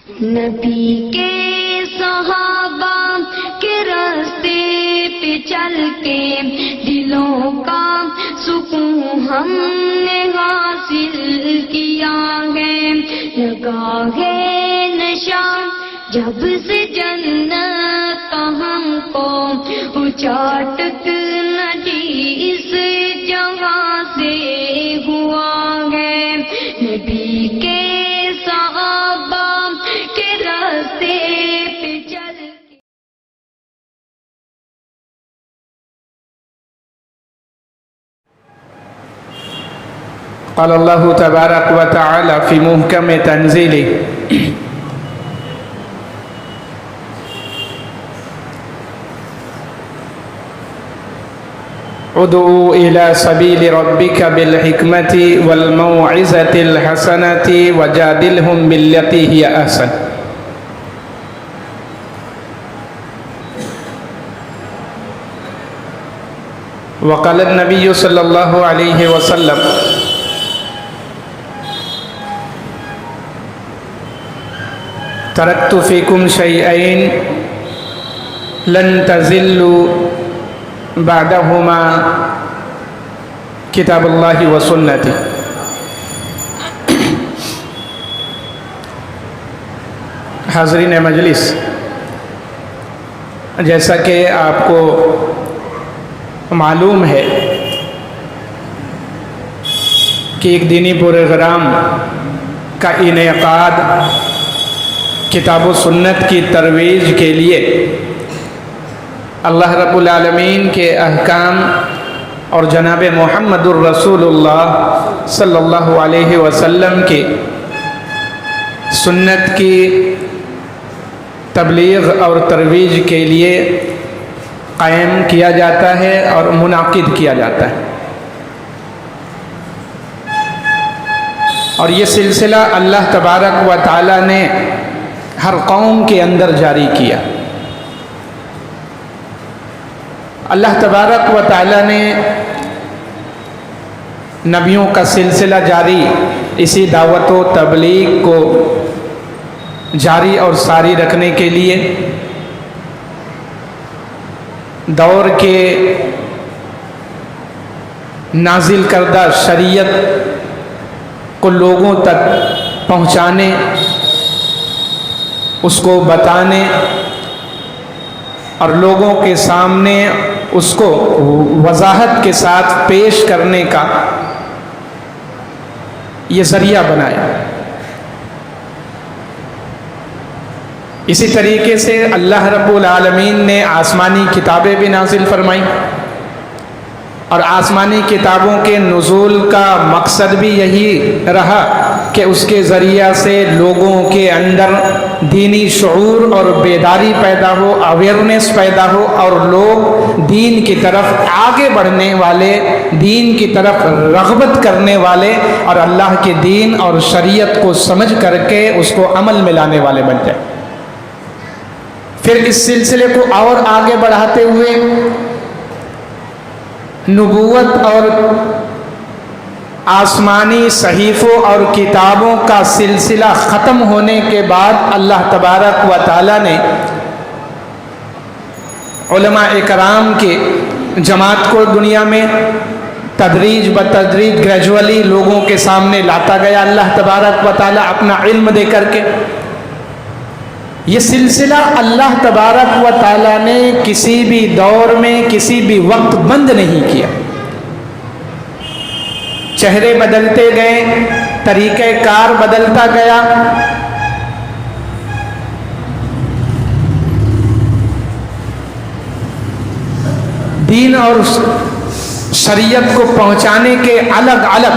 نبی کے صحابہ کے راستے پہ چل کے دلوں کا سکون ہم نے حاصل کیا ہے، لگا ہے نشہ جب سے جنت کا ہم کو اچاٹک ندی اس جگہ سے ہوا ہے، نبی کے صحابہ کے راستے پہ چل کے۔ قال اللہ تبارک و تعالی فی محکم تنزیلہ ادعو الى سبیل ربک بالحکمت والموعظۃ الحسنۃ وجادلہم باللتی ہی احسن۔ وقال النبی صلی اللہ علیہ وسلم ترکت فیکم شیئین لن تضلوا بعدہما کتاب اللہ و سنتی۔ حاضرین مجلس، جیسا کہ آپ کو معلوم ہے کہ ایک دینی پروگرام کا انعقاد کتاب و سنت کی ترویج کے لیے اللہ رب العالمین کے احکام اور جناب محمد الرسول اللہ صلی اللہ علیہ وسلم کی سنت کی تبلیغ اور ترویج کے لیے قائم کیا جاتا ہے اور منعقد کیا جاتا ہے، اور یہ سلسلہ اللہ تبارک و تعالی نے ہر قوم کے اندر جاری کیا۔ اللہ تبارک و تعالی نے نبیوں کا سلسلہ جاری، اسی دعوت و تبلیغ کو جاری اور ساری رکھنے کے لیے دور کے نازل کردہ شریعت کو لوگوں تک پہنچانے، اس کو بتانے اور لوگوں کے سامنے اس کو وضاحت کے ساتھ پیش کرنے کا یہ ذریعہ بنایا۔ اسی طریقے سے اللہ رب العالمین نے آسمانی کتابیں بھی نازل فرمائیں، اور آسمانی کتابوں کے نزول کا مقصد بھی یہی رہا کہ اس کے ذریعہ سے لوگوں کے اندر دینی شعور اور بیداری پیدا ہو، اویئرنیس پیدا ہو، اور لوگ دین کی طرف آگے بڑھنے والے، دین کی طرف رغبت کرنے والے، اور اللہ کے دین اور شریعت کو سمجھ کر کے اس کو عمل میں لانے والے بن جائیں۔ پھر اس سلسلے کو اور آگے بڑھاتے ہوئے نبوت اور آسمانی صحیفوں اور کتابوں کا سلسلہ ختم ہونے کے بعد اللہ تبارک و تعالی نے علماء کرام کے جماعت کو دنیا میں تدریج بتدریج گریجولی لوگوں کے سامنے لاتا گیا اللہ تبارک و تعالی اپنا علم دے کر کے۔ یہ سلسلہ اللہ تبارک و تعالی نے کسی بھی دور میں کسی بھی وقت بند نہیں کیا۔ چہرے بدلتے گئے، طریقہ کار بدلتا گیا، دین اور شریعت کو پہنچانے کے الگ الگ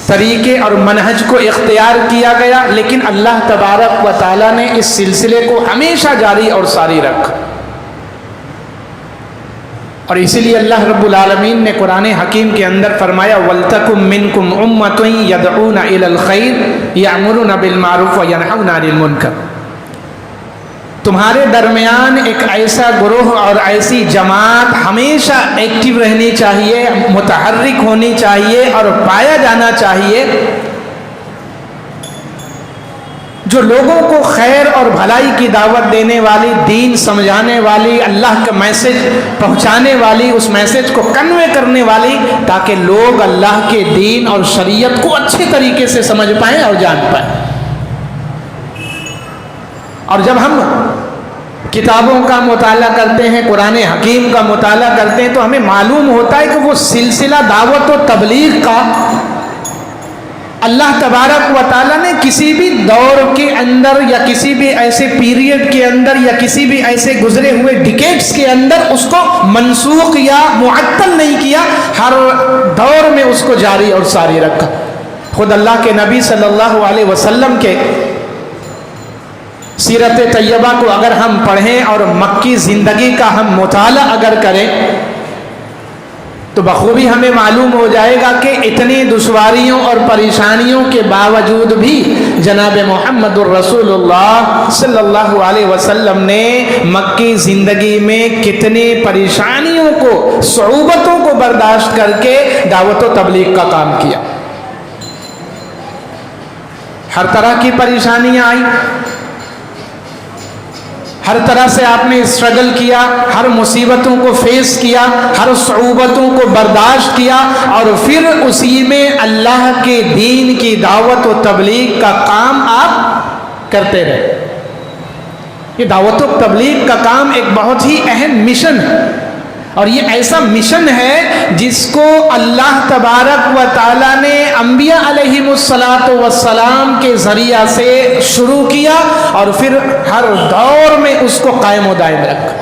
طریقے اور منہج کو اختیار کیا گیا، لیکن اللہ تبارک و تعالی نے اس سلسلے کو ہمیشہ جاری اور ساری رکھا۔ اور اسی لیے اللہ رب العالمین نے قرآن حکیم کے اندر فرمایا وَلْتَكُمْ مِنْكُمْ أُمَّةٌ يَدْعُونَ إِلَى الْخَيْرِ يَأْمُرُونَ بِالْمَعْرُوفِ وَيَنْهَوْنَ عَنِ الْمُنْكَرِ۔ تمہارے درمیان ایک ایسا گروہ اور ایسی جماعت ہمیشہ ایکٹیو رہنی چاہیے، متحرک ہونی چاہیے اور پایا جانا چاہیے جو لوگوں کو خیر اور بھلائی کی دعوت دینے والی، دین سمجھانے والی، اللہ کا میسج پہنچانے والی، اس میسج کو کنوے کرنے والی، تاکہ لوگ اللہ کے دین اور شریعت کو اچھے طریقے سے سمجھ پائیں اور جان پائیں۔ اور جب ہم کتابوں کا مطالعہ کرتے ہیں، قرآن حکیم کا مطالعہ کرتے ہیں، تو ہمیں معلوم ہوتا ہے کہ وہ سلسلہ دعوت و تبلیغ کا اللہ تبارک و تعالیٰ نے کسی بھی دور کے اندر یا کسی بھی ایسے پیریڈ کے اندر یا کسی بھی ایسے گزرے ہوئے ڈیکیڈز کے اندر اس کو منسوخ یا معطل نہیں کیا، ہر دور میں اس کو جاری اور ساری رکھا۔ خود اللہ کے نبی صلی اللہ علیہ وسلم کے سیرت طیبہ کو اگر ہم پڑھیں اور مکی زندگی کا ہم مطالعہ اگر کریں تو بخوبی ہمیں معلوم ہو جائے گا کہ اتنی دشواریوں اور پریشانیوں کے باوجود بھی جناب محمد الرسول اللہ صلی اللہ علیہ وسلم نے مکی زندگی میں کتنی پریشانیوں کو، صعوبتوں کو برداشت کر کے دعوت و تبلیغ کا کام کیا۔ ہر طرح کی پریشانیاں آئیں، ہر طرح سے آپ نے اسٹرگل کیا، ہر مصیبتوں کو فیس کیا، ہر صعوبتوں کو برداشت کیا، اور پھر اسی میں اللہ کے دین کی دعوت و تبلیغ کا کام آپ کرتے رہے۔ یہ دعوت و تبلیغ کا کام ایک بہت ہی اہم مشن ہے، اور یہ ایسا مشن ہے جس کو اللہ تبارک و تعالیٰ نے انبیاء علیہم السلام کے ذریعہ سے شروع کیا، اور پھر ہر دور میں اس کو قائم و دائم رکھا،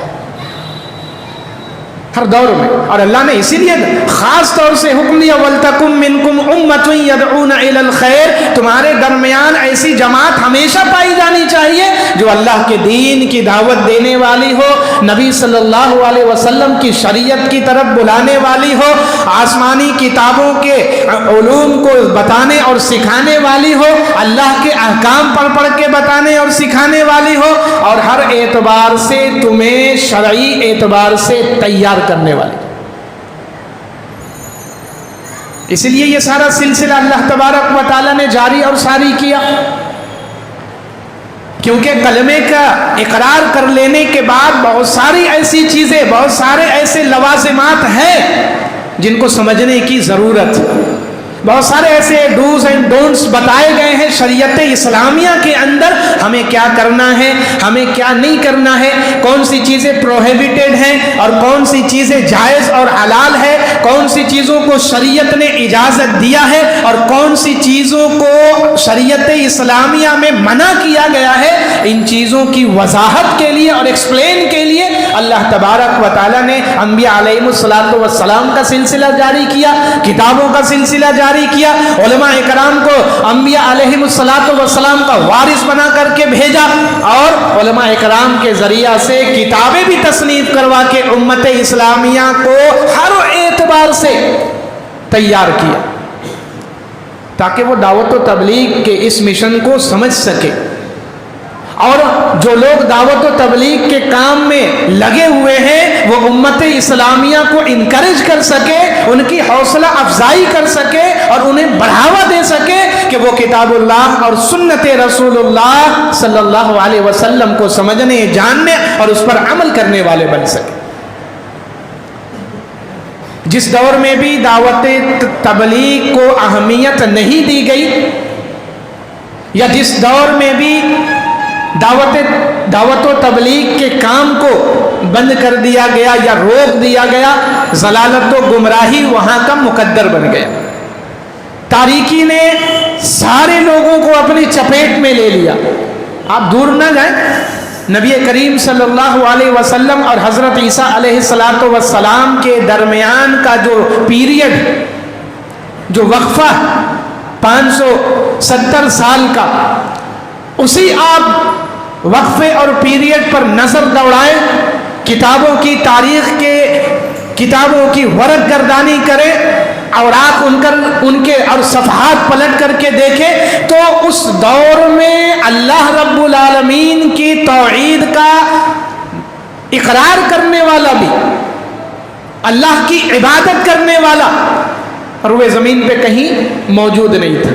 ہر دور میں۔ اور اللہ نے اسی لیے خاص طور سے حکم دیا وَلْتَكُمْ مِنْكُمْ أُمَّةٌ يَدْعُونَ إِلَى الْخَيْرِ، تمہارے درمیان ایسی جماعت ہمیشہ پائی جانی چاہیے جو اللہ کے دین کی دعوت دینے والی ہو، نبی صلی اللہ علیہ وسلم کی شریعت کی طرف بلانے والی ہو، آسمانی کتابوں کے علوم کو بتانے اور سکھانے والی ہو، اللہ کے احکام پڑھ پڑھ کے بتانے اور سکھانے والی ہو، اور ہر اعتبار سے تمہیں شرعی اعتبار سے تیار کرنے والی۔ اسی لیے یہ سارا سلسلہ اللہ تبارک و تعالیٰ نے جاری اور ساری کیا، کیونکہ کلمے کا اقرار کر لینے کے بعد بہت ساری ایسی چیزیں، بہت سارے ایسے لوازمات ہیں جن کو سمجھنے کی ضرورت ہے، بہت سارے ایسے ڈوز اینڈ ڈونٹس بتائے گئے ہیں شریعت اسلامیہ کے اندر، ہمیں کیا کرنا ہے، ہمیں کیا نہیں کرنا ہے، کون سی چیزیں پروہیبٹڈ ہیں اور کون سی چیزیں جائز اور حلال ہے، کون سی چیزوں کو شریعت نے اجازت دیا ہے اور کون سی چیزوں کو شریعت اسلامیہ میں منع کیا گیا ہے۔ ان چیزوں کی وضاحت کے لیے اور ایکسپلین کے لیے اللہ تبارک و تعالیٰ نے انبیاء علیہم السلام کا سلسلہ جاری کیا، کتابوں کا سلسلہ جاری کیا، علماء اکرام کو انبیاء علیہم السلام کا وارث بنا کر کے بھیجا، اور علماء اکرام کے ذریعہ سے کتابیں بھی تصنیف کروا کے امت اسلامیہ کو ہر اعتبار سے تیار کیا، تاکہ وہ دعوت و تبلیغ کے اس مشن کو سمجھ سکے، اور جو لوگ دعوت و تبلیغ کے کام میں لگے ہوئے ہیں وہ امت اسلامیہ کو انکریج کر سکے، ان کی حوصلہ افزائی کر سکے اور انہیں بڑھاوا دے سکے کہ وہ کتاب اللہ اور سنت رسول اللہ صلی اللہ علیہ وسلم کو سمجھنے، جاننے اور اس پر عمل کرنے والے بن سکے۔ جس دور میں بھی دعوت تبلیغ کو اہمیت نہیں دی گئی، یا جس دور میں بھی دعوت و تبلیغ کے کام کو بند کر دیا گیا یا روک دیا گیا، ضلالت و گمراہی وہاں کا مقدر بن گیا، تاریکی نے سارے لوگوں کو اپنی چپیٹ میں لے لیا۔ آپ دور نہ جائیں، نبی کریم صلی اللہ علیہ وسلم اور حضرت عیسیٰ علیہ السلام کے درمیان کا جو پیریڈ، جو وقفہ 570 سال کا، اسی آپ وقفے اور پیریڈ پر نظر دوڑائیں، کتابوں کی تاریخ کے کتابوں کی ورق گردانی کریں، اوراق ان کے اور صفحات پلٹ کر کے دیکھیں، تو اس دور میں اللہ رب العالمین کی توحید کا اقرار کرنے والا بھی، اللہ کی عبادت کرنے والا روئے زمین پہ کہیں موجود نہیں تھا۔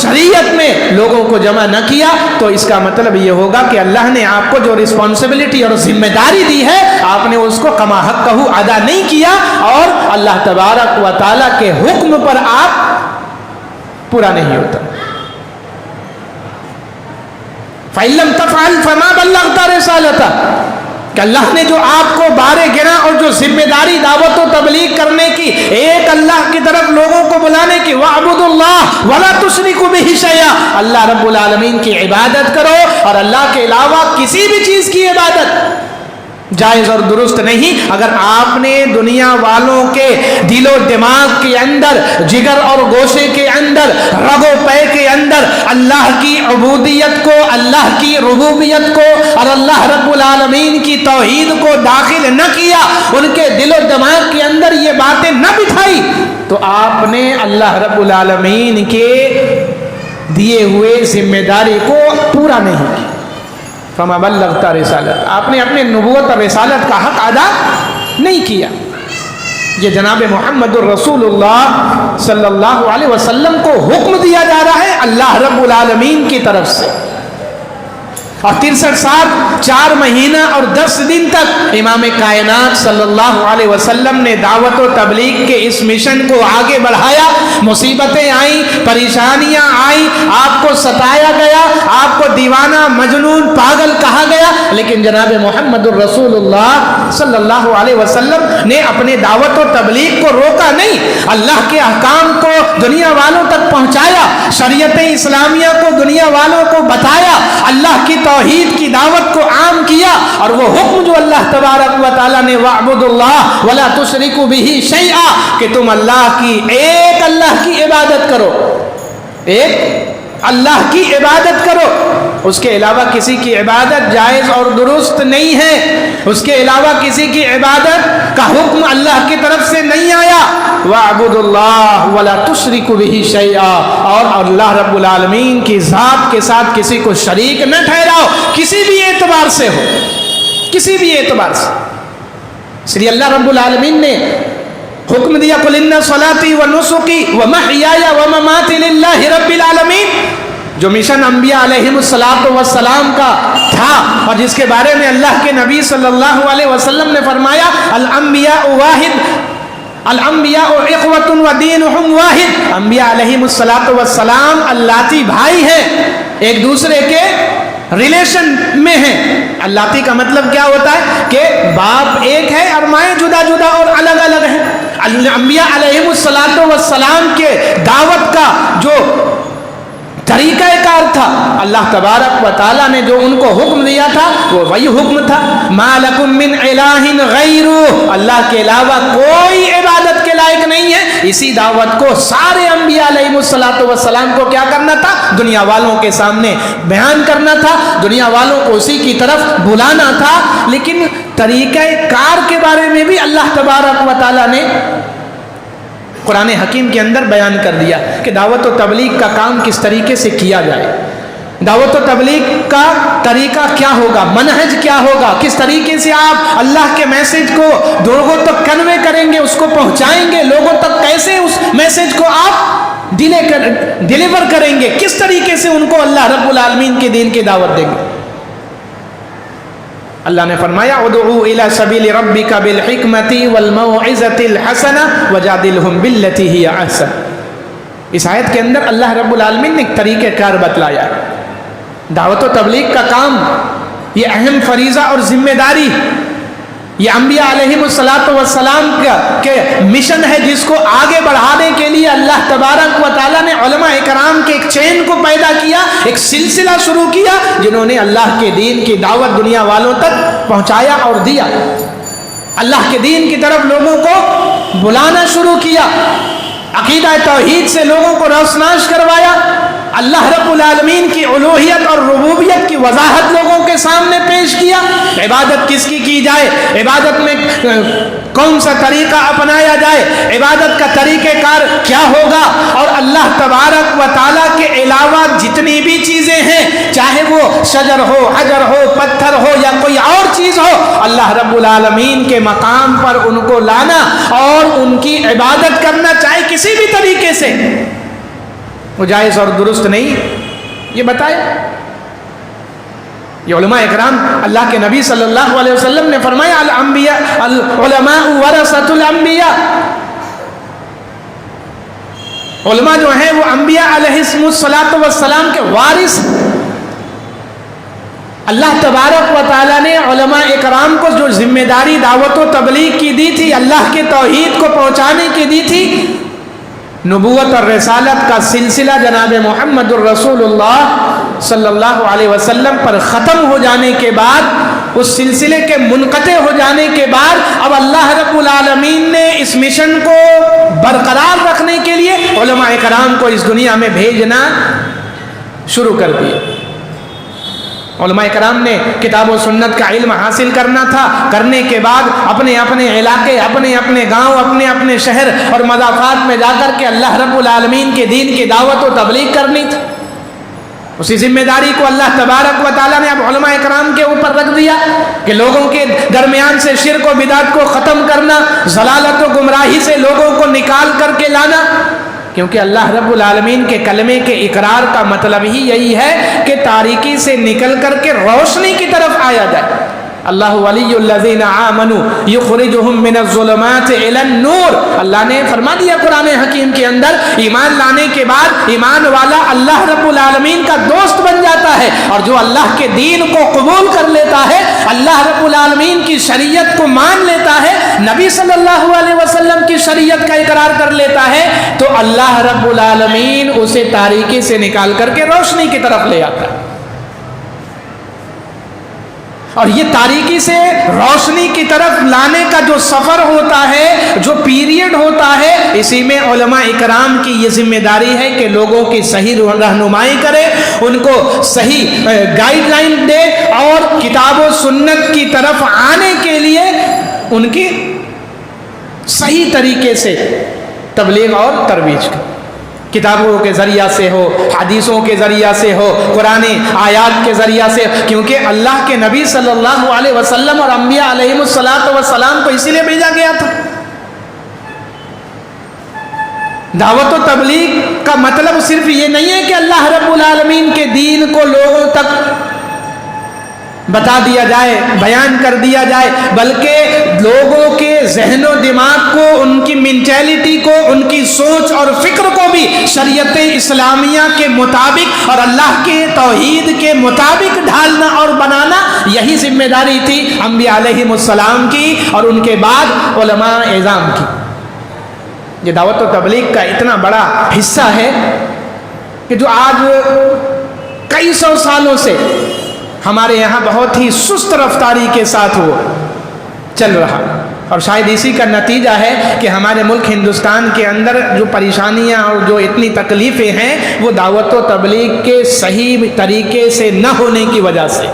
شریعت میں لوگوں کو جمع نہ کیا تو اس کا مطلب یہ ہوگا کہ اللہ نے آپ کو جو رسپانسبلٹی اور ذمہ داری دی ہے آپ نے اس کو کما حقہ ادا نہیں کیا اور اللہ تبارک و تعالیٰ کے حکم پر آپ پورا نہیں ہوتا. فَإِن لَّمْ تَفْعَلْ فَمَا بَلَّغْتَ رِسَالَتَهُ کہ اللہ نے جو آپ کو بارے گنا اور جو ذمہ داری دعوت و تبلیغ کرنے کی ایک اللہ کی طرف لوگوں کو بلانے کی وَاعْبُدُوا اللَّهَ وَلَا تُشْرِكُوا بِهِ شَيْئًا اللہ رب العالمین کی عبادت کرو اور اللہ کے علاوہ کسی بھی چیز کی عبادت جائز اور درست نہیں. اگر آپ نے دنیا والوں کے دل و دماغ کے اندر جگر اور گوشے کے اندر رگ و پے کے اندر اللہ کی عبودیت کو اللہ کی ربوبیت کو اور اللہ رب العالمین کی توحید کو داخل نہ کیا ان کے دل و دماغ کے اندر یہ باتیں نہ بٹھائی تو آپ نے اللہ رب العالمین کے دیے ہوئے ذمہ داری کو پورا نہیں کیا. فما بلغت رسالت آپ نے اپنے نبوت اور رسالت کا حق ادا نہیں کیا. یہ جناب محمد الرسول اللہ صلی اللہ علیہ وسلم کو حکم دیا جا رہا ہے اللہ رب العالمین کی طرف سے. اور 63 سال 4 مہینہ اور 10 دن تک امام کائنات صلی اللہ علیہ وسلم نے دعوت و تبلیغ کے اس مشن کو آگے بڑھایا. مصیبتیں آئیں, پریشانیاں آئیں, آپ کو ستایا گیا, آپ کو دیوانہ مجنون پاگل کہا گیا, لیکن جناب محمد الرسول اللہ صلی اللہ علیہ وسلم نے اپنے دعوت و تبلیغ کو روکا نہیں. اللہ کے احکام کو دنیا والوں تک پہنچایا, شریعت اسلامیہ کو دنیا والوں کو بتایا, اللہ کی توحید کی دعوت کو عام کیا. اور وہ حکم جو اللہ تبارک و تعالیٰ نے وَاعْبُدُوا اللَّهَ وَلَا تُشْرِكُوا بِهِ شَيْئًا کہ تم اللہ کی ایک اللہ کی عبادت کرو, ایک اللہ کی عبادت کرو, اس کے علاوہ کسی کی عبادت جائز اور درست نہیں ہے, اس کے علاوہ کسی کی عبادت کا حکم اللہ کی طرف سے نہیں آیا. وَاعْبُدُوا اللَّهَ وَلَا تُشْرِكُوا بِهِ شَيْئًا اور اللہ رب العالمین کی ذات کے ساتھ کسی کو شریک نہ ٹھہراؤ, کسی بھی اعتبار سے ہو, کسی بھی اعتبار سے. اس لیے اللہ رب العالمین نے حکم دیا قُلْ إِنَّ صَلَاتِي وَنُسُكِي وَمَحْيَايَ وَمَمَاتِي لِلَّهِ رَبِّ الْعَالَمِينَ جو مشن انبیاء علیہم السلام کا تھا اور جس کے بارے میں اللہ کے نبی صلی اللہ علیہ وسلم نے فرمایا الانبیاء واحد الانبیاء اخوۃ ودینہم واحد, انبیاء علیہم السلام اللاتی بھائی ہیں, ایک دوسرے کے ریلیشن میں ہیں. اللاتی کا مطلب کیا ہوتا ہے کہ باپ ایک ہے اور مائیں جدا جدا اور الگ الگ ہیں. انبیاء علیہم السلام کے دعوت کا جو طریقہ کار تھا اللہ تبارک و تعالیٰ نے جو ان کو حکم دیا تھا وہ وہی حکم تھا مَا لَكُم مِّنْ إِلَٰهٍ غَيْرُهُ اللہ کے علاوہ کوئی عبادت کے لائق نہیں ہے. اسی دعوت کو سارے انبیاء علیہم السلام کو کیا کرنا تھا, دنیا والوں کے سامنے بیان کرنا تھا, دنیا والوں کو اسی کی طرف بلانا تھا. لیکن طریقہ کار کے بارے میں بھی اللہ تبارک و تعالیٰ نے قرآن حکیم کے اندر بیان کر دیا کہ دعوت و تبلیغ کا کام کس طریقے سے کیا جائے, دعوت و تبلیغ کا طریقہ کیا ہوگا, منہج کیا ہوگا, کس طریقے سے آپ اللہ کے میسج کو لوگوں تک کنوے کریں گے, اس کو پہنچائیں گے, لوگوں تک کیسے اس میسج کو آپ ڈیلیور کریں گے, کس طریقے سے ان کو اللہ رب العالمین کے دین کی دعوت دیں گے. اللہ نے فرمایا ادعو الی سبیل ربک بالحکمۃ والموعظۃ الحسنہ وجادلہم باللتی ہی احسن. اس آیت کے اندر اللہ رب العالمین نے ایک طریقہ کار بتلایا. دعوت و تبلیغ کا کام یہ اہم فریضہ اور ذمہ داری یہ انبیاء علیہم السلام کے مشن ہے جس کو آگے بڑھانے کے لیے اللہ تبارک و تعالیٰ نے علماء اکرام کے ایک چین کو پیدا کیا, ایک سلسلہ شروع کیا جنہوں نے اللہ کے دین کی دعوت دنیا والوں تک پہنچایا اور دیا. اللہ کے دین کی طرف لوگوں کو بلانا شروع کیا, عقیدہ توحید سے لوگوں کو روشناس کروایا, اللہ رب العالمین کی الوہیت اور ربوبیت کی وضاحت لوگوں کے سامنے پیش کیا. عبادت کس کی جائے, عبادت میں کون سا طریقہ اپنایا جائے, عبادت کا طریقہ کار کیا ہوگا, اور اللہ تبارک و تعالیٰ کے علاوہ جتنی بھی چیزیں ہیں چاہے وہ شجر ہو, حجر ہو, پتھر ہو یا کوئی اور چیز ہو, اللہ رب العالمین کے مقام پر ان کو لانا اور ان کی عبادت کرنا چاہے کسی بھی طریقے سے. وہ جائز اور درست نہیں، یہ بتائے۔ یہ علماء اکرام، اللہ کے نبی صلی اللہ علیہ وسلم نے فرمایا الانبیاء العلماء ورثۃ الانبیاء، علماء جو ہیں وہ انبیاء علیہم الصلاۃ والسلام کے وارث۔ اللہ تبارک و تعالیٰ نے علماء اکرام کو جو ذمہ داری دعوت و تبلیغ کی دی تھی، اللہ کے توحید کو پہنچانے کی دی تھی، نبوت اور رسالت کا سلسلہ جناب محمد الرسول اللہ صلی اللہ علیہ وسلم پر ختم ہو جانے کے بعد، اس سلسلے کے منقطع ہو جانے کے بعد، اب اللہ رب العالمین نے اس مشن کو برقرار رکھنے کے لیے علماء کرام کو اس دنیا میں بھیجنا شروع کر دیا۔ علماء کرام نے کتاب و سنت کا علم حاصل کرنا تھا، کرنے کے بعد اپنے اپنے علاقے، اپنے اپنے گاؤں، اپنے اپنے شہر اور مضافات میں جا کر کے اللہ رب العالمین کے دین کی دعوت و تبلیغ کرنی تھی۔ اسی ذمہ داری کو اللہ تبارک و تعالیٰ نے اب علماء کرام کے اوپر رکھ دیا کہ لوگوں کے درمیان سے شرک و بدعت کو ختم کرنا، ضلالت و گمراہی سے لوگوں کو نکال کر کے لانا، کیونکہ اللہ رب العالمین کے کلمے کے اقرار کا مطلب ہی یہی ہے کہ تاریکی سے نکل کر کے روشنی کی طرف آیا جائے۔ اللہ ولی الذین آمنوا یخرجہم من الظلمات الی النور، اللہ نے فرما دیا قرآن حکیم کے اندر، ایمان لانے کے بعد ایمان والا اللہ رب العالمین کا دوست بن جاتا ہے، اور جو اللہ کے دین کو قبول کر لیتا ہے، اللہ رب العالمین کی شریعت کو مان لیتا ہے، نبی صلی اللہ علیہ وسلم کی شریعت کا اقرار کر لیتا ہے، تو اللہ رب العالمین اسے تاریکی سے نکال کر کے روشنی کی طرف لے آتا ہے۔ اور یہ تاریکی سے روشنی کی طرف لانے کا جو سفر ہوتا ہے، جو پیریڈ ہوتا ہے، اسی میں علماء اکرام کی یہ ذمہ داری ہے کہ لوگوں کی صحیح رہنمائی کرے، ان کو صحیح گائیڈ لائن دے، اور کتاب و سنت کی طرف آنے کے لیے ان کی صحیح طریقے سے تبلیغ اور ترویج کرے، کتابوں کے ذریعہ سے ہو، حدیثوں کے ذریعہ سے ہو، قرآن آیات کے ذریعہ سے، کیونکہ اللہ کے نبی صلی اللہ علیہ وسلم اور انبیاء علیہم السلام کو اسی لیے بھیجا گیا تھا۔ دعوت و تبلیغ کا مطلب صرف یہ نہیں ہے کہ اللہ رب العالمین کے دین کو لوگوں تک بتا دیا جائے، بیان کر دیا جائے، بلکہ لوگوں کے ذہن و دماغ کو، ان کی مینٹیلٹی کو، ان کی سوچ اور فکر کو بھی شریعت اسلامیہ کے مطابق اور اللہ کے توحید کے مطابق ڈھالنا اور بنانا، یہی ذمہ داری تھی انبیاء علیہم السلام کی اور ان کے بعد علماء اعظام کی۔ یہ دعوت و تبلیغ کا اتنا بڑا حصہ ہے کہ جو آج کئی سو سالوں سے ہمارے یہاں بہت ہی سست رفتاری کے ساتھ وہ چل رہا، اور شاید اسی کا نتیجہ ہے کہ ہمارے ملک ہندوستان کے اندر جو پریشانیاں اور جو اتنی تکلیفیں ہیں، وہ دعوت و تبلیغ کے صحیح طریقے سے نہ ہونے کی وجہ سے۔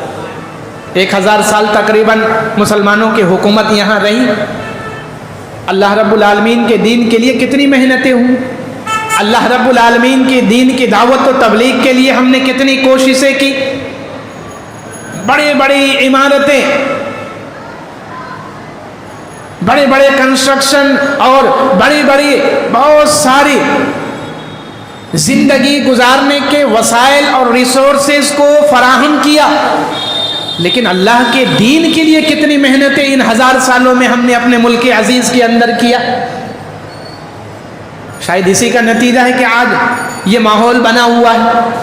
1000 سال تقریباً مسلمانوں کی حکومت یہاں رہی، اللہ رب العالمین کے دین کے لیے کتنی محنتیں ہوں، اللہ رب العالمین کے دین کی دعوت و تبلیغ کے لیے ہم نے کتنی کوششیں کی، بڑی بڑی عمارتیں، بڑے بڑے کنسٹرکشن اور بڑی بڑی بہت ساری زندگی گزارنے کے وسائل اور ریسورسز کو فراہم کیا، لیکن اللہ کے دین کے لیے کتنی محنتیں ان 1000 سالوں میں ہم نے اپنے ملک عزیز کے اندر کیا۔ شاید اسی کا نتیجہ ہے کہ آج یہ ماحول بنا ہوا ہے،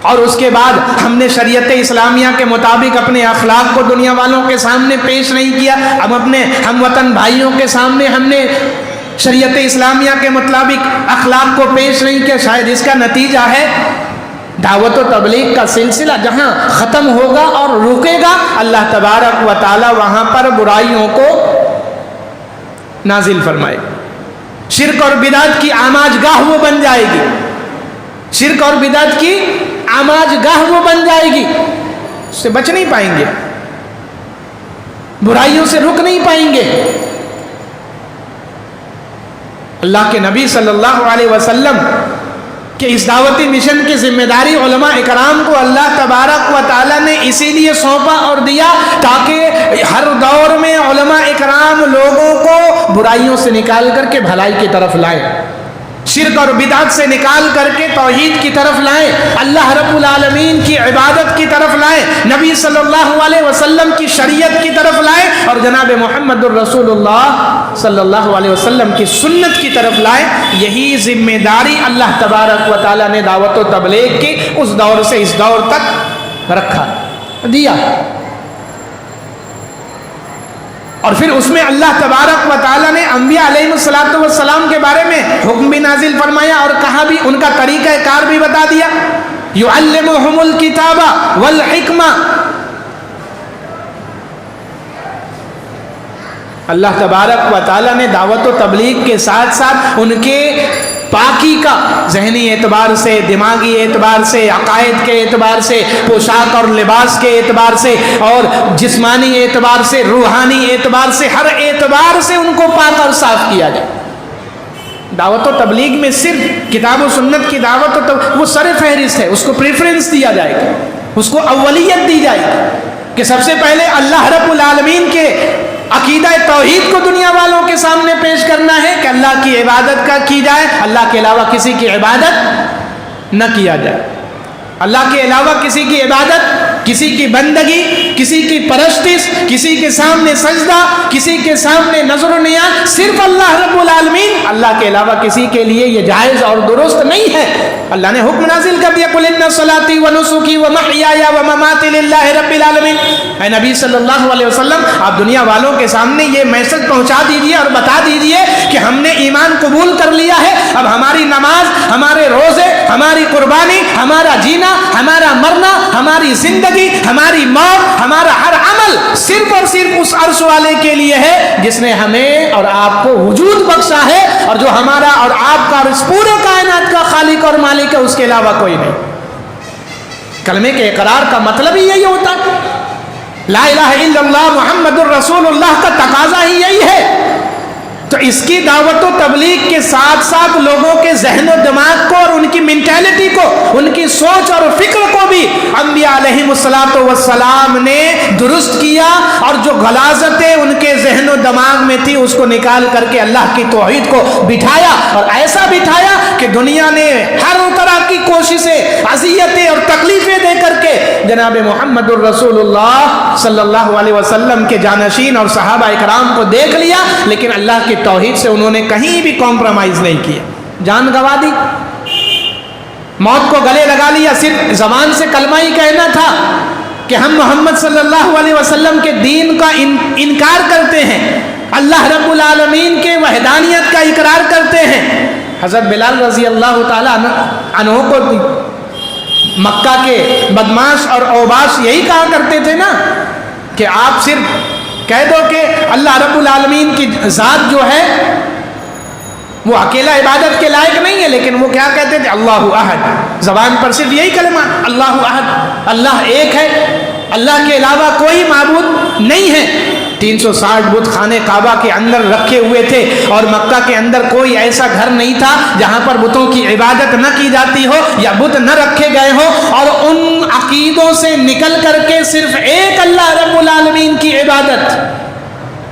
اور اس کے بعد ہم نے شریعت اسلامیہ کے مطابق اپنے اخلاق کو دنیا والوں کے سامنے پیش نہیں کیا، اب اپنے ہم وطن بھائیوں کے سامنے ہم نے شریعت اسلامیہ کے مطابق اخلاق کو پیش نہیں کیا۔ شاید اس کا نتیجہ ہے دعوت و تبلیغ کا سلسلہ جہاں ختم ہوگا اور رکے گا، اللہ تبارک و تعالی وہاں پر برائیوں کو نازل فرمائے، شرک اور بدعت کی آماج گاہ وہ بن جائے گی، شرک اور بدعت کی آماج گاہ وہ بن جائے گی، اس سے بچ نہیں پائیں گے، برائیوں سے رک نہیں پائیں گے۔ اللہ کے نبی صلی اللہ علیہ وسلم کہ اس دعوتی مشن کی ذمہ داری علماء اکرام کو اللہ تبارک و تعالیٰ نے اسی لیے سونپا اور دیا تاکہ ہر دور میں علماء اکرام لوگوں کو برائیوں سے نکال کر کے بھلائی کی طرف لائے۔ شرک اور بدعت سے نکال کر کے توحید کی طرف لائیں، اللہ رب العالمین کی عبادت کی طرف لائیں، نبی صلی اللہ علیہ وسلم کی شریعت کی طرف لائیں اور جناب محمد الرسول اللہ صلی اللہ علیہ وسلم کی سنت کی طرف لائیں۔ یہی ذمہ داری اللہ تبارک و تعالیٰ نے دعوت و تبلیغ کی اس دور سے اس دور تک رکھا دیا، اور پھر اس میں اللہ تبارک و تعالیٰ نے انبیاء علیہ السلام کے بارے میں حکم بھی نازل فرمایا اور کہا بھی، ان کا طریقہ کار بھی بتا دیا۔ یعلمہم الکتاب والحکمہ، اللہ تبارک و تعالیٰ نے دعوت و تبلیغ کے ساتھ ساتھ ان کے پاکی کا ذہنی اعتبار سے، دماغی اعتبار سے، عقائد کے اعتبار سے، پوشاک اور لباس کے اعتبار سے، اور جسمانی اعتبار سے، روحانی اعتبار سے، ہر اعتبار سے ان کو پاک اور صاف کیا جائے۔ دعوت و تبلیغ میں صرف کتاب و سنت کی دعوت و وہ سر فہرست ہے، اس کو پریفرنس دیا جائے گا، اس کو اولیت دی جائے گی کہ سب سے پہلے اللہ رب العالمین کے عقیدہ توحید کو دنیا والوں کے سامنے پیش کرنا ہے کہ اللہ کی عبادت کا کی جائے، اللہ کے علاوہ کسی کی عبادت نہ کیا جائے، اللہ کے علاوہ کسی کی عبادت، کسی کی بندگی، کسی کی پرستش، کسی کے سامنے سجدہ، کسی کے سامنے نظر و نیاز، صرف اللہ رب العالمین، اللہ کے علاوہ کسی کے لیے یہ جائز اور درست نہیں ہے۔ اللہ نے حکم نازل کر دیا، قل ان صلاتي ونسكي ومحياي ومماتي لله رب العالمین۔ اے نبی صلی اللہ علیہ وسلم، آپ دنیا والوں کے سامنے یہ میسج پہنچا دیجئے اور بتا دیجئے کہ ہم نے ایمان قبول کر لیا ہے، اب ہماری نماز، ہمارے روزے، ہماری قربانی، ہمارا جینا، ہمارا مرنا، ہماری زندگی، ہماری موت، ہمارا ہر عمل صرف اور صرف اس عرش والے کے لیے ہے جس نے ہمیں اور آپ کو وجود بخشا ہے، اور جو ہمارا اور آپ کا اور اس پورے کائنات کا خالق اور مالک ہے، اس کے علاوہ کوئی نہیں۔ کلمے کے اقرار کا مطلب ہی یہی ہوتا ہے، لا الہ الا اللہ محمد الرسول اللہ کا تقاضا ہی یہی ہے۔ تو اس کی دعوت و تبلیغ کے ساتھ ساتھ لوگوں کے ذہن و دماغ کو اور ان کی مینٹیلٹی کو، ان کی سوچ اور فکر کو بھی انبیاء علیہم السلام نے درست کیا، اور جو غلاظتیں ان کے ذہن و دماغ میں تھی اس کو نکال کر کے اللہ کی توحید کو بٹھایا، اور ایسا بٹھایا کہ دنیا نے ہر طرح کی کوششیں، اذیتیں اور تکلیفیں دے کر کے جناب محمد الرسول اللہ صلی اللہ علیہ وسلم کے جانشین اور صحابہ اکرام کو دیکھ لیا، لیکن اللہ کی توحید سے انہوں نے کہیں بھی کمپرومائز نہیں کیا، جان گنوا دی، موت کو گلے لگا لیا۔ صرف زبان سے کلمہ ہی کہنا تھا کہ ہم محمد صلی اللہ علیہ وسلم کے دین کا انکار کرتے ہیں، اللہ رب العالمین کے وحدانیت کا اقرار کرتے ہیں۔ حضرت بلال رضی اللہ تعالیٰ عنہ کو مکہ کے بدماش اور اوباش یہی کہا کرتے تھے نا کہ آپ صرف کہہ دو کہ اللہ رب العالمین کی ذات جو ہے وہ اکیلا عبادت کے لائق نہیں ہے، لیکن وہ کیا کہتے تھے؟ اللہ احد، زبان پر صرف یہی کلمہ، اللہ احد، اللہ ایک ہے، اللہ کے علاوہ کوئی معبود نہیں ہے۔ 360 بت خانے کعبہ کے اندر رکھے ہوئے تھے، اور مکہ کے اندر کوئی ایسا گھر نہیں تھا جہاں پر بتوں کی عبادت نہ کی جاتی ہو یا بت نہ رکھے گئے ہو، اور ان عقیدوں سے نکل کر کے صرف ایک اللہ رب العالمین کی عبادت،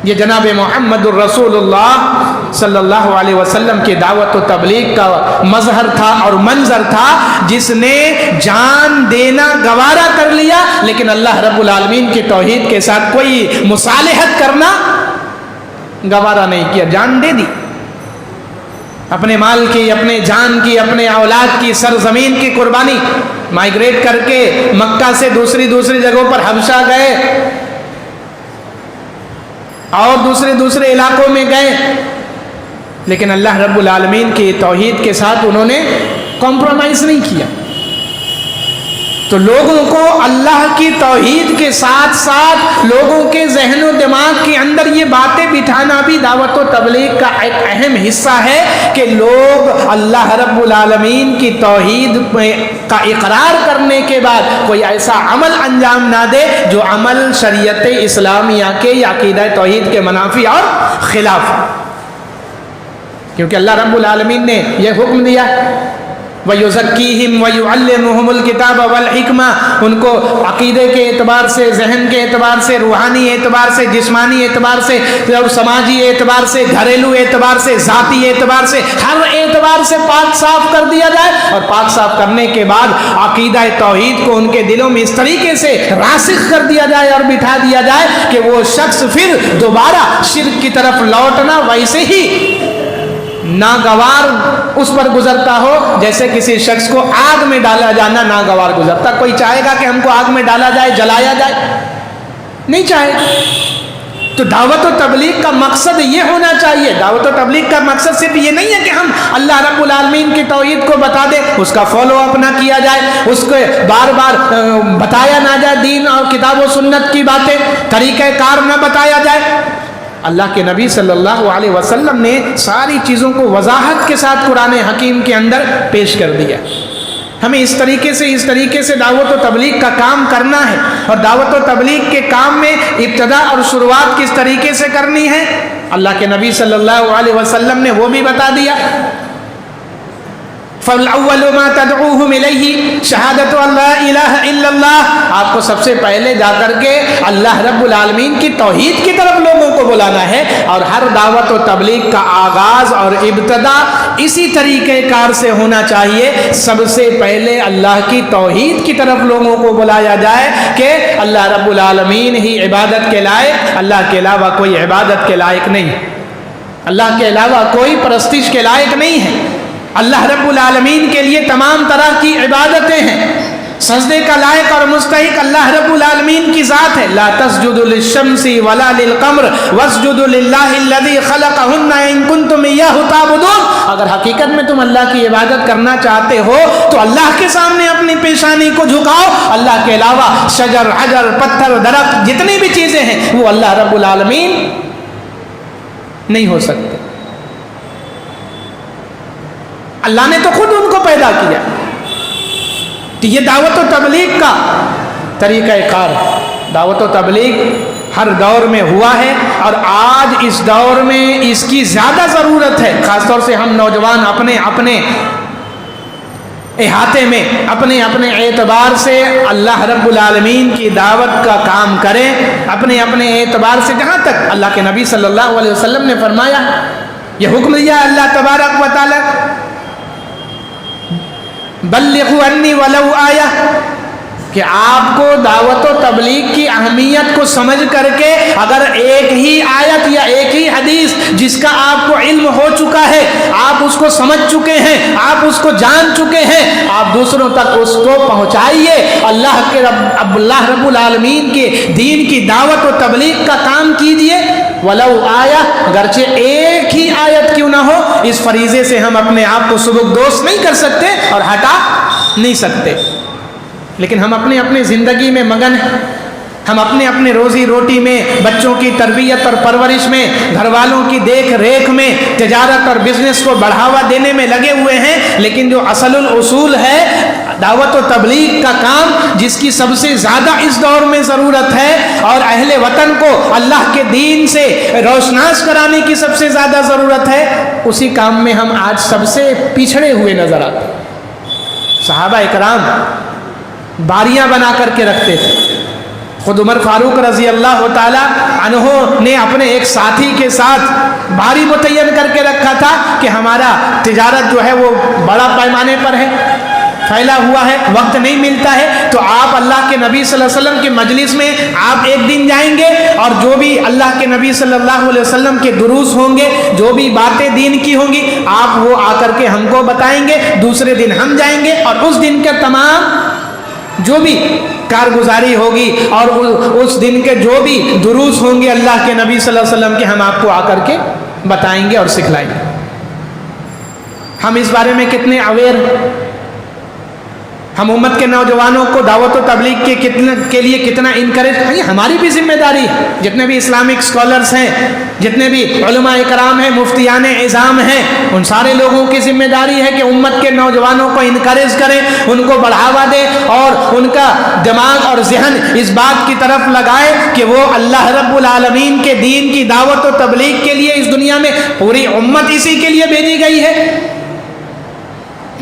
یہ جناب محمد الرسول اللہ صلی اللہ علیہ وسلم کی دعوت و تبلیغ کا مظہر تھا اور منظر تھا، جس نے جان دینا گوارا کر لیا، لیکن اللہ رب العالمین کی توحید کے ساتھ کوئی مصالحت کرنا گوارا نہیں کیا، جان دے دی، اپنے مال کی، اپنے جان کی، اپنے اولاد کی، سرزمین کی قربانی، مائیگریٹ کر کے مکہ سے دوسری جگہوں پر حبشہ گئے اور دوسرے علاقوں میں گئے، لیکن اللہ رب العالمین کی توحید کے ساتھ انہوں نے کمپرومائز نہیں کیا۔ تو لوگوں کو اللہ کی توحید کے ساتھ ساتھ لوگوں کے ذہن و دماغ کے اندر یہ باتیں بٹھانا بھی دعوت و تبلیغ کا ایک اہم حصہ ہے کہ لوگ اللہ رب العالمین کی توحید کا اقرار کرنے کے بعد کوئی ایسا عمل انجام نہ دے جو عمل شریعت اسلامیہ کے یا عقیدہ توحید کے منافی اور خلاف، کیونکہ اللہ رب العالمین نے یہ حکم دیا وَيُزَكِّيهِمْ وَيُعَلِّمُهُمُ الْكِتَابَ وَالْحِكْمَةَ، ان کو عقیدے کے اعتبار سے، ذہن کے اعتبار سے، روحانی اعتبار سے، جسمانی اعتبار سے اور سماجی اعتبار سے، گھریلو اعتبار سے، ذاتی اعتبار سے، ہر اعتبار سے پاک صاف کر دیا جائے، اور پاک صاف کرنے کے بعد عقیدہ توحید کو ان کے دلوں میں اس طریقے سے راسخ کر دیا جائے اور بٹھا دیا جائے کہ وہ شخص پھر دوبارہ شرک کی طرف لوٹنا ویسے ہی ناگوار اس پر گزرتا ہو جیسے کسی شخص کو آگ میں ڈالا جانا ناگوار گزرتا۔ کوئی چاہے گا کہ ہم کو آگ میں ڈالا جائے، جلایا جائے؟ نہیں چاہے۔ تو دعوت و تبلیغ کا مقصد یہ ہونا چاہیے، دعوت و تبلیغ کا مقصد صرف یہ نہیں ہے کہ ہم اللہ رب العالمین کی توحید کو بتا دیں، اس کا فالو اپ نہ کیا جائے، اس کو بار بار بتایا نہ جائے، دین اور کتاب و سنت کی باتیں، طریقہ کار نہ بتایا جائے۔ اللہ کے نبی صلی اللہ علیہ وسلم نے ساری چیزوں کو وضاحت کے ساتھ قرآن حکیم کے اندر پیش کر دیا۔ ہمیں اس طریقے سے دعوت و تبلیغ کا کام کرنا ہے، اور دعوت و تبلیغ کے کام میں ابتدا اور شروعات کس طریقے سے کرنی ہے اللہ کے نبی صلی اللہ علیہ وسلم نے وہ بھی بتا دیا۔ فَالْأَوَّلُ مَا تَدْعُوهُمْ إِلَيْهِ شَهَادَةُ أَن لَا إِلَهَ إِلَّا اللَّهُ، آپ کو سب سے پہلے جا کر کے اللہ رب العالمین کی توحید کی طرف لوگوں کو بلانا ہے، اور ہر دعوت و تبلیغ کا آغاز اور ابتدا اسی طریقہ کار سے ہونا چاہیے۔ سب سے پہلے اللہ کی توحید کی طرف لوگوں کو بلایا جائے کہ اللہ رب العالمین ہی عبادت کے لائق، اللہ کے علاوہ کوئی عبادت کے لائق نہیں، اللہ کے علاوہ کوئی پرستش کے لائق نہیں ہے۔ اللہ رب العالمین کے لیے تمام طرح کی عبادتیں ہیں، سجدے کا لائق اور مستحق اللہ رب العالمین کی ذات ہے۔ لا تسجدوا للشمس ولا للقمر واسجدوا للہ الذی خلقہن ان کنتم ایاہ تعبدون، اگر حقیقت میں تم اللہ کی عبادت کرنا چاہتے ہو تو اللہ کے سامنے اپنی پیشانی کو جھکاؤ، اللہ کے علاوہ شجر، حجر، پتھر، درخت، جتنی بھی چیزیں ہیں وہ اللہ رب العالمین نہیں ہو سکتے۔ اللہ نے تو خود ان کو پیدا کیا۔ تو یہ دعوت و تبلیغ کا طریقہ کار ہے۔ دعوت و تبلیغ ہر دور میں ہوا ہے، اور آج اس دور میں اس کی زیادہ ضرورت ہے۔ خاص طور سے ہم نوجوان اپنے اپنے احاطے میں، اپنے اپنے اعتبار سے اللہ رب العالمین کی دعوت کا کام کریں، اپنے اپنے اعتبار سے، جہاں تک اللہ کے نبی صلی اللہ علیہ وسلم نے فرمایا، یہ حکم دیا اللہ تبارک و تعالی، بلغوا انی ولو آیہ، کہ آپ کو دعوت و تبلیغ کی اہمیت کو سمجھ کر کے اگر ایک ہی آیت یا ایک ہی حدیث جس کا آپ کو علم ہو چکا ہے، آپ اس کو سمجھ چکے ہیں، آپ اس کو جان چکے ہیں، آپ دوسروں تک اس کو پہنچائیے۔ اللہ رب العالمین کے دین کی دعوت و تبلیغ کا کام کیجیے، ولو آیہ، اگرچہ ایک ہی آیت کیوں نہ ہو۔ اس فریضے سے ہم اپنے آپ کو سبکدوش نہیں کر سکتے اور ہٹا نہیں سکتے، لیکن ہم اپنے اپنے زندگی میں مگن ہیں، ہم اپنے اپنے روزی روٹی میں، بچوں کی تربیت اور پرورش میں، گھر والوں کی دیکھ ریکھ میں، تجارت اور بزنس کو بڑھاوا دینے میں لگے ہوئے ہیں، لیکن جو اصل الاصول ہے دعوت و تبلیغ کا کام، جس کی سب سے زیادہ اس دور میں ضرورت ہے، اور اہل وطن کو اللہ کے دین سے روشناس کرانے کی سب سے زیادہ ضرورت ہے، اسی کام میں ہم آج سب سے پچھڑے ہوئے نظر آتے ہیں۔ صحابہ اکرام باریاں بنا کر کے رکھتے تھے۔ خود عمر فاروق رضی اللہ تعالی عنہ نے اپنے ایک ساتھی کے ساتھ باری متعین کر کے رکھا تھا کہ ہمارا تجارت جو ہے وہ بڑا پیمانے پر ہے، پھیلا ہوا ہے، وقت نہیں ملتا ہے، تو آپ اللہ کے نبی صلی اللہ علیہ وسلم کی مجلس میں آپ ایک دن جائیں گے، اور جو بھی اللہ کے نبی صلی اللہ علیہ وسلم کے دروس ہوں گے، جو بھی باتیں دین کی ہوں گی، آپ وہ آ کر کے ہم کو بتائیں گے، دوسرے دن ہم جائیں گے، اور اس دن کے تمام جو بھی کارگزاری ہوگی اور اس دن کے جو بھی دروس ہوں گے اللہ کے نبی صلی اللہ علیہ وسلم کے، ہم آپ کو آ کر کے بتائیں گے اور سکھلائیں گے۔ ہم اس بارے میں کتنے اویئر ہیں؟ ہم امت کے نوجوانوں کو دعوت و تبلیغ کے لیے کتنا انکریج، یہ ہماری بھی ذمہ داری ہے۔ جتنے بھی اسلامک اسکالرس ہیں، جتنے بھی علماء کرام ہیں، مفتیان اعظام ہیں، ان سارے لوگوں کی ذمہ داری ہے کہ امت کے نوجوانوں کو انکریج کریں، ان کو بڑھاوا دیں، اور ان کا دماغ اور ذہن اس بات کی طرف لگائے کہ وہ اللہ رب العالمین کے دین کی دعوت و تبلیغ کے لیے اس دنیا میں پوری امت اسی کے لیے بھیجی گئی ہے۔